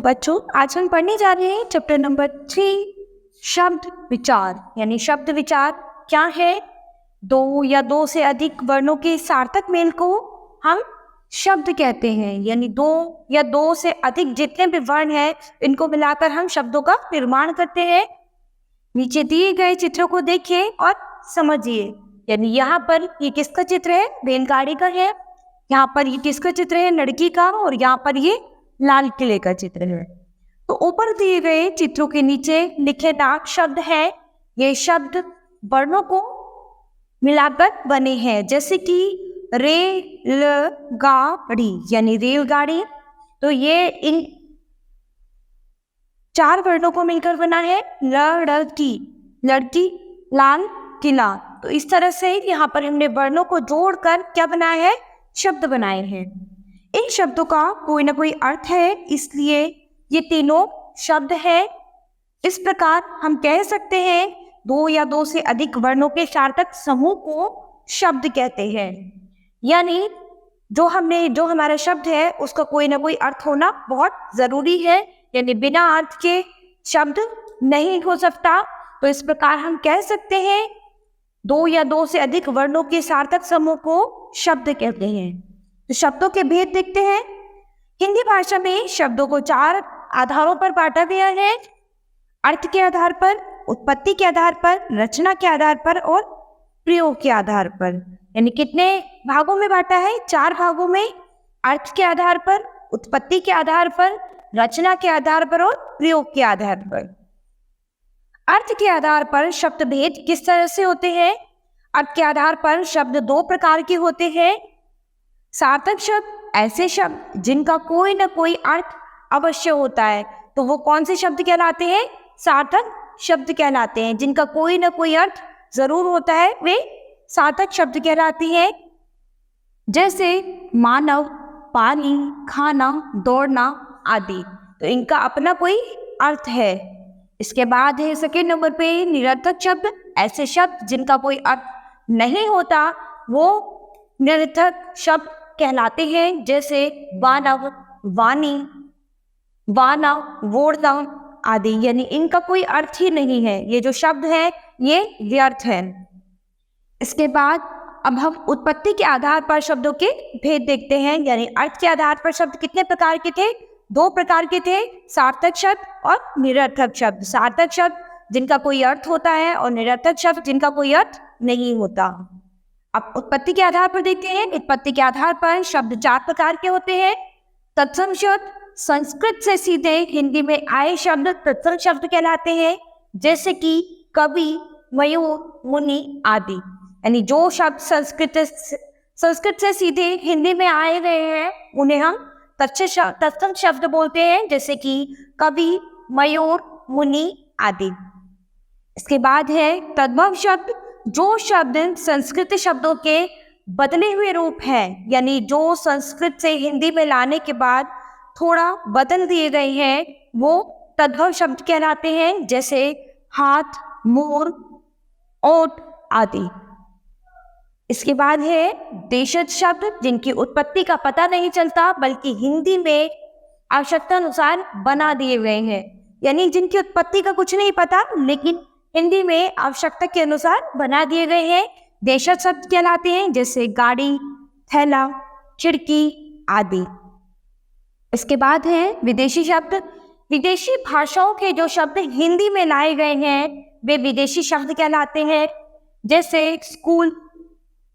बच्चों, आज हम पढ़ने जा रहे हैं चैप्टर नंबर 3 शब्द विचार। यानी शब्द विचार क्या है? दो या दो से अधिक वर्णों के सार्थक मेल को हम शब्द कहते हैं। यानी दो या दो से अधिक जितने भी वर्ण हैं इनको मिलाकर हम शब्दों का निर्माण करते हैं। नीचे दिए गए चित्रों को देखिए और समझिए। यानी यहाँ पर ये किसका चित्र है? रेलगाड़ी का है। यहाँ पर ये किसका चित्र है? लड़की का। और यहाँ पर ये लाल किले का चित्र है। तो ऊपर दिए गए चित्रों के नीचे लिखे नाक शब्द है। ये शब्द वर्णों को मिलाकर बने हैं, जैसे कि रेलगाड़ी यानी रेलगाड़ी। तो ये इन चार वर्णों को मिलकर बना है। लड़की, लड़की, लाल किला। तो इस तरह से यहाँ पर हमने वर्णों को जोड़कर क्या बनाया है? शब्द बनाए हैं। इन शब्दों का कोई ना कोई अर्थ है, इसलिए ये तीनों शब्द है। इस प्रकार हम कह सकते हैं दो या दो से अधिक वर्णों के सार्थक समूह को शब्द कहते हैं। यानी जो हमारा शब्द है उसका कोई ना कोई अर्थ होना बहुत जरूरी है। यानी बिना अर्थ के शब्द नहीं हो सकता। तो इस प्रकार हम कह सकते हैं दो या दो से अधिक वर्णों के सार्थक समूह को शब्द कहते हैं। तो शब्दों के भेद देखते हैं। हिंदी भाषा में शब्दों को चार आधारों पर बांटा गया है: अर्थ के आधार पर, उत्पत्ति के आधार पर, रचना के आधार पर और प्रयोग के आधार पर। यानी कितने भागों में बांटा है? चार भागों में। अर्थ के आधार पर, उत्पत्ति के आधार पर, रचना के आधार पर और प्रयोग के आधार पर। अर्थ के आधार पर शब्द भेद किस तरह से होते हैं? अर्थ के आधार पर शब्द दो प्रकार के होते हैं। सार्थक शब्द ऐसे शब्द जिनका कोई ना कोई अर्थ अवश्य होता है। तो वो कौन से शब्द कहलाते हैं? सार्थक शब्द कहलाते हैं। जिनका कोई ना कोई अर्थ जरूर होता है वे सार्थक शब्द कहलाती हैं। जैसे मानव, पानी, खाना, दौड़ना आदि। तो इनका अपना कोई अर्थ है। इसके बाद है सेकेंड नंबर पे निरर्थक शब्द। ऐसे शब्द जिनका कोई अर्थ नहीं होता वो निरर्थक शब्द कहलाते हैं। जैसे वानव, वाणी, वाना, वोड़ना आदि। यानी इनका कोई अर्थ ही नहीं है। ये जो शब्द है ये व्यर्थ है। इसके बाद अब हम उत्पत्ति के आधार पर शब्दों के भेद देखते हैं। यानी अर्थ के आधार पर शब्द कितने प्रकार के थे? दो प्रकार के थे, सार्थक शब्द और निरर्थक शब्द। सार्थक शब्द जिनका कोई अर्थ होता है और निरर्थक शब्द जिनका कोई अर्थ नहीं होता। अब उत्पत्ति के आधार पर देखते हैं। उत्पत्ति के आधार पर शब्द चार प्रकार के होते हैं। तत्सम शब्द संस्कृत से सीधे हिंदी में आए शब्द तत्सम शब्द कहलाते हैं। जैसे कि कवि, मयूर, मुनि आदि। यानी जो शब्द संस्कृत से सीधे हिंदी में आए गए हैं उन्हें हम तत्सम शब्द बोलते हैं। जैसे कि कवि, मयूर, मुनि आदि। इसके बाद है तद्भव शब्द। जो शब्द संस्कृत शब्दों के बदले हुए रूप हैं, यानी जो संस्कृत से हिंदी में लाने के बाद थोड़ा बदल दिए गए हैं, वो तद्भव शब्द कहलाते हैं। जैसे हाथ, मोर, ओट आदि। इसके बाद है देशज शब्द, जिनकी उत्पत्ति का पता नहीं चलता बल्कि हिंदी में आवश्यकता अनुसार बना दिए गए हैं। यानी जिनकी उत्पत्ति का कुछ नहीं पता लेकिन हिंदी में आवश्यकता के अनुसार बना दिए गए हैं, देशज शब्द कहलाते हैं। जैसे गाड़ी, थैला, खिड़की आदि। इसके बाद है विदेशी शब्द। विदेशी भाषाओं के जो शब्द हिंदी में लाए गए हैं वे विदेशी शब्द कहलाते हैं। जैसे स्कूल,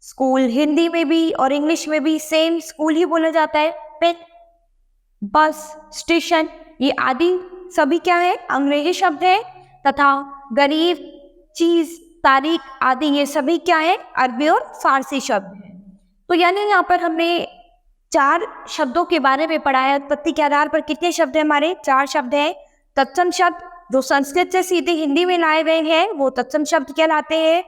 स्कूल हिंदी में भी और इंग्लिश में भी सेम स्कूल ही बोला जाता है। पेन, बस, स्टेशन ये आदि सभी क्या है? अंग्रेजी शब्द है। तथा गरीब, चीज, तारीख आदि ये सभी क्या है? अरबी और फारसी शब्द है। तो यानी यहाँ पर हमने चार शब्दों के बारे में पढ़ा है। उत्पत्ति के आधार पर कितने शब्द हैं? हमारे चार शब्द हैं। तत्सम शब्द जो संस्कृत से सीधे हिंदी में लाए गए हैं वो तत्सम शब्द कहलाते हैं।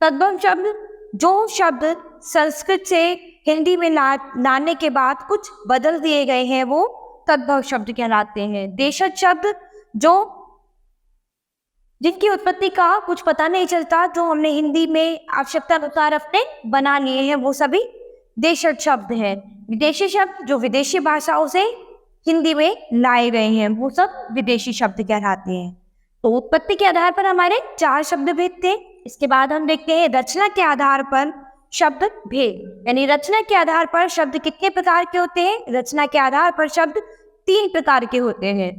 तद्भव शब्द जो शब्द संस्कृत से हिंदी में लाने के बाद कुछ बदल दिए गए हैं वो तद्भव शब्द कहलाते हैं। देशज शब्द जो जिनकी उत्पत्ति का कुछ पता नहीं चलता, जो हमने हिंदी में आवश्यकता अनुसार अपने बना लिए हैं, वो सभी देशज शब्द हैं। विदेशी शब्द जो विदेशी भाषाओं से हिंदी में लाए गए हैं वो सब विदेशी शब्द कहलाते हैं। तो उत्पत्ति के आधार पर हमारे 4 शब्द भेद थे। इसके बाद हम देखते हैं रचना के आधार पर शब्द भेद, यानी रचना के आधार पर शब्द कितने प्रकार के होते हैं? रचना के आधार पर शब्द 3 प्रकार के होते हैं।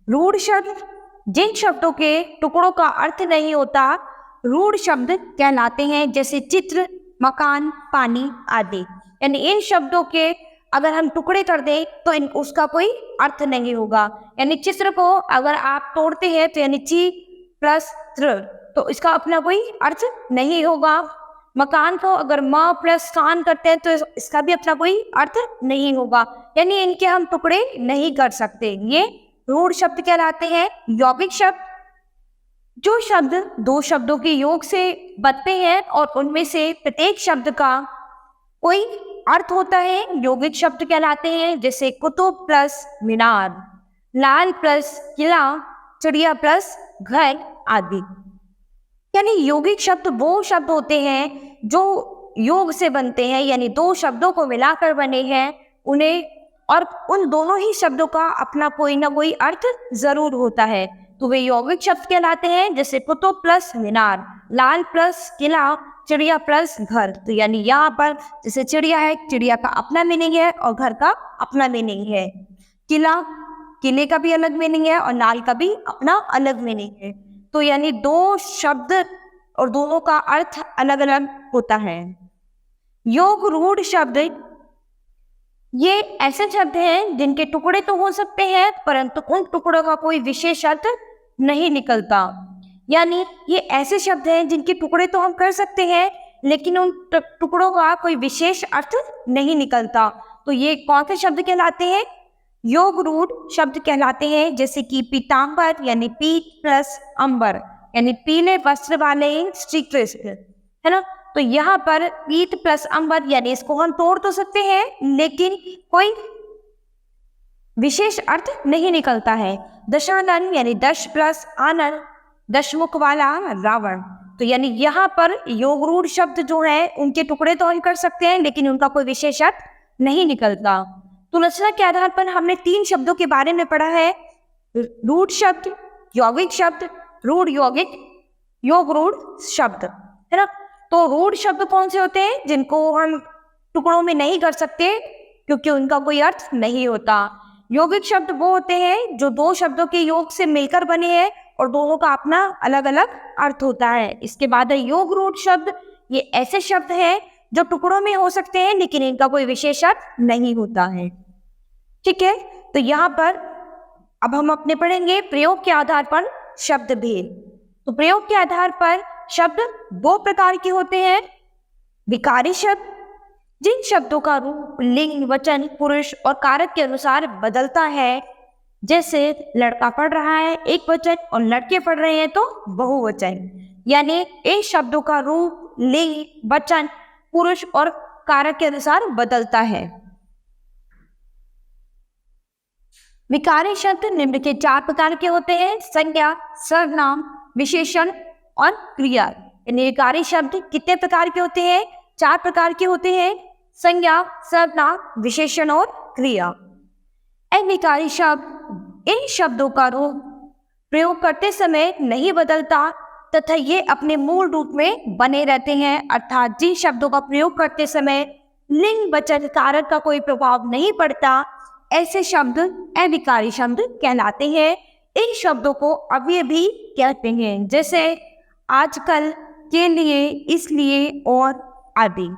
रूढ़ शब्द, जिन शब्दों के टुकड़ों का अर्थ नहीं होता रूढ़ शब्द कहलाते हैं, जैसे चित्र, मकान, पानी आदि। यानी इन शब्दों के अगर हम टुकड़े कर दें तो उसका कोई अर्थ नहीं होगा। यानी चित्र को अगर आप तोड़ते हैं तो यानी ची प्लस त्र, तो इसका अपना कोई अर्थ नहीं होगा। मकान को अगर म प्लस कान करते हैं तो इसका भी अपना कोई अर्थ नहीं होगा। यानी इनके हम टुकड़े नहीं कर सकते, ये रूढ़ शब्द कहलाते हैं। यौगिक शब्द, जो शब्द 2 शब्दों के योग से बनते हैं और उनमें से प्रत्येक शब्द का कोई अर्थ होता है, यौगिक शब्द कहलाते हैं। जैसे कुतुब प्लस मीनार, लाल प्लस किला, चिड़िया प्लस घर आदि। यानी यौगिक शब्द वो शब्द होते हैं जो योग से बनते हैं, यानी 2 शब्दों को मिलाकर बने हैं उन्हें, और उन दोनों ही शब्दों का अपना कोई ना कोई अर्थ जरूर होता है, तो वे यौगिक शब्द कहलाते हैं। जैसे कुतुब प्लस मीनार, लाल प्लस किला, चिड़िया प्लस घर। तो यानी यहाँ पर जैसे चिड़िया है, चिड़िया का अपना मीनिंग है और घर का अपना मीनिंग है। किला, किले का भी अलग मीनिंग है और लाल का भी अपना अलग मीनिंग है। तो यानी 2 शब्द और दोनों का अर्थ अलग अलग होता है। योग रूढ़ शब्द ये ऐसे शब्द हैं जिनके टुकड़े तो हो सकते हैं परंतु उन टुकड़ों का कोई विशेष अर्थ नहीं निकलता। यानी ये ऐसे शब्द हैं जिनके टुकड़े तो हम कर सकते हैं लेकिन उन टुकड़ों का कोई विशेष अर्थ नहीं निकलता। तो ये कौन से शब्द कहलाते हैं? योग रूढ़ शब्द कहलाते हैं। जैसे कि पीतांबर यानी पीत प्लस अंबर, यानी पीले वस्त्र वाले श्री कृष्ण, है ना। तो यहाँ पर पीत प्लस अंबर यानी इसको हम तोड़ तो सकते हैं लेकिन कोई विशेष अर्थ नहीं निकलता है। दशानन यानी 10 प्लस आनन, दशमुख वाला रावण। तो यानी यहाँ पर योग रूढ़ शब्द जो है उनके टुकड़े तो हम कर सकते हैं लेकिन उनका कोई विशेष अर्थ नहीं निकलता। तो रचना के आधार पर हमने 3 शब्दों के बारे में पढ़ा है, रूढ़ शब्द, यौगिक शब्द, रूढ़ यौगिक, योग रूढ़ शब्द, है ना। तो रूढ़ शब्द कौन से होते हैं? जिनको हम टुकड़ों में नहीं कर सकते क्योंकि उनका कोई अर्थ नहीं होता। यौगिक शब्द वो होते हैं जो 2 शब्दों के योग से मिलकर बने हैं और दोनों का अपना अलग अलग अर्थ होता है। इसके बाद है योग रूढ़ शब्द, ये ऐसे शब्द हैं जो टुकड़ों में हो सकते हैं लेकिन इनका कोई विशेष अर्थ नहीं होता है। ठीक है, तो यहाँ पर अब हम अपने पढ़ेंगे प्रयोग के आधार पर शब्द भेद। तो प्रयोग के आधार पर शब्द 2 प्रकार के होते हैं। विकारी शब्द, जिन शब्दों का रूप लिंग, वचन, पुरुष और कारक के अनुसार बदलता है। जैसे लड़का पढ़ रहा है एक वचन और लड़के पढ़ रहे हैं तो बहुवचन। यानी इन शब्दों का रूप लिंग, वचन, पुरुष और कारक के अनुसार बदलता है। विकारी शब्द निम्न के 4 प्रकार के होते हैं: संज्ञा, सर्वनाम, विशेषण और क्रिया। यानी विकारी शब्द कितने प्रकार के होते हैं? 4 प्रकार के होते हैं: संज्ञा, सर्वनाम, विशेषण और क्रिया। अविकारी शब्द, इन शब्दों का रूप प्रयोग करते समय नहीं बदलता तथा ये अपने मूल रूप में बने रहते हैं। अर्थात जिन शब्दों का प्रयोग करते समय लिंग, वचन, कारक का कोई प्रभाव नहीं पड़ता ऐसे शब्द अविकारी शब्द कहलाते हैं। इन शब्दों को अव्यय भी कहते हैं, जैसे आजकल, के लिए, इसलिए और आदि।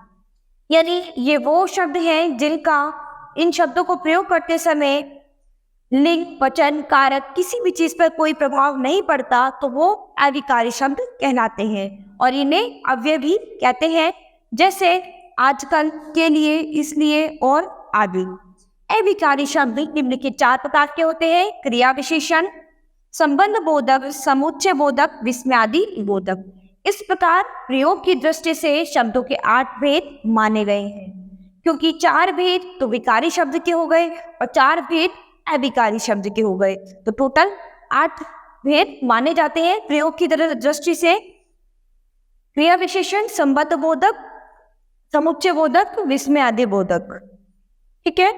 यानी ये वो शब्द हैं जिनका इन शब्दों को प्रयोग करते समय लिंग, वचन, कारक किसी भी चीज पर कोई प्रभाव नहीं पड़ता तो वो अविकारी शब्द कहलाते हैं और इन्हें अव्यय भी कहते हैं, जैसे आजकल, के लिए, इसलिए और आदि। अविकारी शब्द निम्न के 4 प्रकार के होते हैं: क्रिया विशेषण, संबंध बोधक, समुच्चय बोधक, विस्मयादि बोधक। इस प्रकार प्रयोग की दृष्टि से शब्दों के 8 भेद माने गए हैं, क्योंकि 4 भेद तो विकारी शब्द के हो गए और 4 भेद अविकारी शब्द के हो गए, तो टोटल 8 भेद माने जाते हैं प्रयोग की दृष्टि से। क्रिया विशेषण, संबंध बोधक, समुच्चय बोधक, विस्मयादि बोधक। ठीक है।